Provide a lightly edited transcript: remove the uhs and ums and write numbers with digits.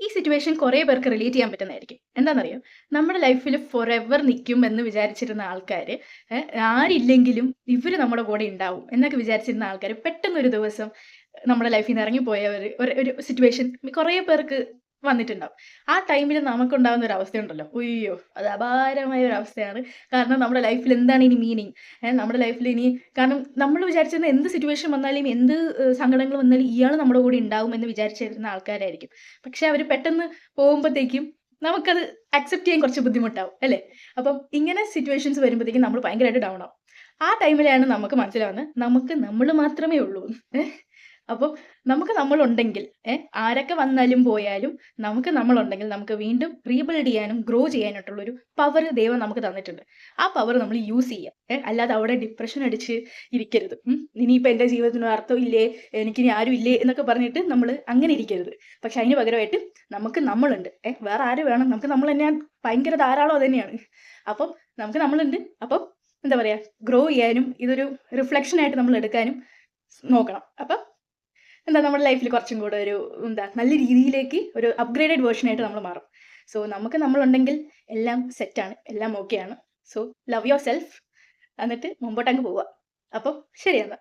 ഈ സിറ്റുവേഷൻ കുറേ പേർക്ക് റിലേറ്റ് ചെയ്യാൻ പറ്റുന്നതായിരിക്കും. എന്താണെന്നറിയോ? നമ്മുടെ ലൈഫിൽ ഫോറെവർ നിൽക്കും എന്ന് വിചാരിച്ചിരുന്ന ആൾക്കാര്, ആരില്ലെങ്കിലും ഇവര് നമ്മുടെ കൂടെ ഉണ്ടാവും എന്നൊക്കെ വിചാരിച്ചിരുന്ന ആൾക്കാര് പെട്ടെന്ന് ഒരു ദിവസം നമ്മുടെ ലൈഫിൽ നിന്ന് ഇറങ്ങിപ്പോയ ഒരു ഒരു സിറ്റുവേഷൻ കുറേ പേർക്ക് വന്നിട്ടുണ്ടാവും. ആ ടൈമിൽ നമുക്കുണ്ടാകുന്ന ഒരു അവസ്ഥയുണ്ടല്ലോ, ഉയ്യോ! അത് അപാരമായ ഒരു അവസ്ഥയാണ്. കാരണം നമ്മുടെ ലൈഫിൽ എന്താണ് ഇനി മീനിങ്? നമ്മുടെ ലൈഫിൽ ഇനി കാരണം നമ്മൾ വിചാരിച്ചിരുന്ന എന്ത് സിറ്റുവേഷൻ വന്നാലും, എന്ത് സങ്കടങ്ങൾ വന്നാലും ഇയാള് നമ്മുടെ കൂടെ ഉണ്ടാവും എന്ന് വിചാരിച്ചിരുന്ന ആൾക്കാരായിരിക്കും. പക്ഷെ അവര് പെട്ടെന്ന് പോകുമ്പത്തേക്കും നമുക്കത് അക്സെപ്റ്റ് ചെയ്യാൻ കുറച്ച് ബുദ്ധിമുട്ടാവും, അല്ലേ? അപ്പം ഇങ്ങനെ സിറ്റുവേഷൻസ് വരുമ്പത്തേക്കും നമ്മൾ ഭയങ്കരമായിട്ട് ഡൗൺ ആവും. ആ ടൈമിലാണ് നമുക്ക് മനസ്സിലാവുന്നത് നമുക്ക് നമ്മള് മാത്രമേ ഉള്ളൂ. ഏഹ് അപ്പം നമുക്ക് നമ്മളുണ്ടെങ്കിൽ ആരൊക്കെ വന്നാലും പോയാലും നമുക്ക് നമ്മളുണ്ടെങ്കിൽ നമുക്ക് വീണ്ടും റീബിൽഡ് ചെയ്യാനും ഗ്രോ ചെയ്യാനായിട്ടുള്ളൊരു പവർ ദൈവം നമുക്ക് തന്നിട്ടുണ്ട്. ആ പവർ നമ്മൾ യൂസ് ചെയ്യുക. അല്ലാതെ അവിടെ ഡിപ്രഷൻ അടിച്ച് ഇരിക്കരുത്. ഇനിയിപ്പോൾ എൻ്റെ ജീവിതത്തിന് അർത്ഥം ഇല്ലേ, എനിക്കിനി ആരും ഇല്ലേ എന്നൊക്കെ പറഞ്ഞിട്ട് നമ്മൾ അങ്ങനെ ഇരിക്കരുത്. പക്ഷെ അതിന് പകരമായിട്ട് നമുക്ക് നമ്മളുണ്ട്. വേറെ ആര് വേണം, നമുക്ക് നമ്മൾ തന്നെയാണ്. ഭയങ്കര ധാരാളം അത് തന്നെയാണ്. അപ്പം നമുക്ക് നമ്മളുണ്ട്. അപ്പം എന്താ പറയുക, ഗ്രോ ചെയ്യാനും ഇതൊരു റിഫ്ലക്ഷൻ ആയിട്ട് നമ്മൾ എടുക്കാനും നോക്കണം. അപ്പം എന്താ നമ്മുടെ ലൈഫിൽ കുറച്ചും കൂടെ ഒരു നല്ല രീതിയിലേക്ക് ഒരു അപ്ഗ്രേഡഡ് വേർഷൻ ആയിട്ട് നമ്മൾ മാറും. സോ നമുക്ക് നമ്മളുണ്ടെങ്കിൽ എല്ലാം സെറ്റാണ്, എല്ലാം ഓക്കെയാണ്. സോ ലവ് യുവർ സെൽഫ് എന്നിട്ട് മുമ്പോട്ടങ്ങ് പോവുക. അപ്പം ശരി എന്നാ.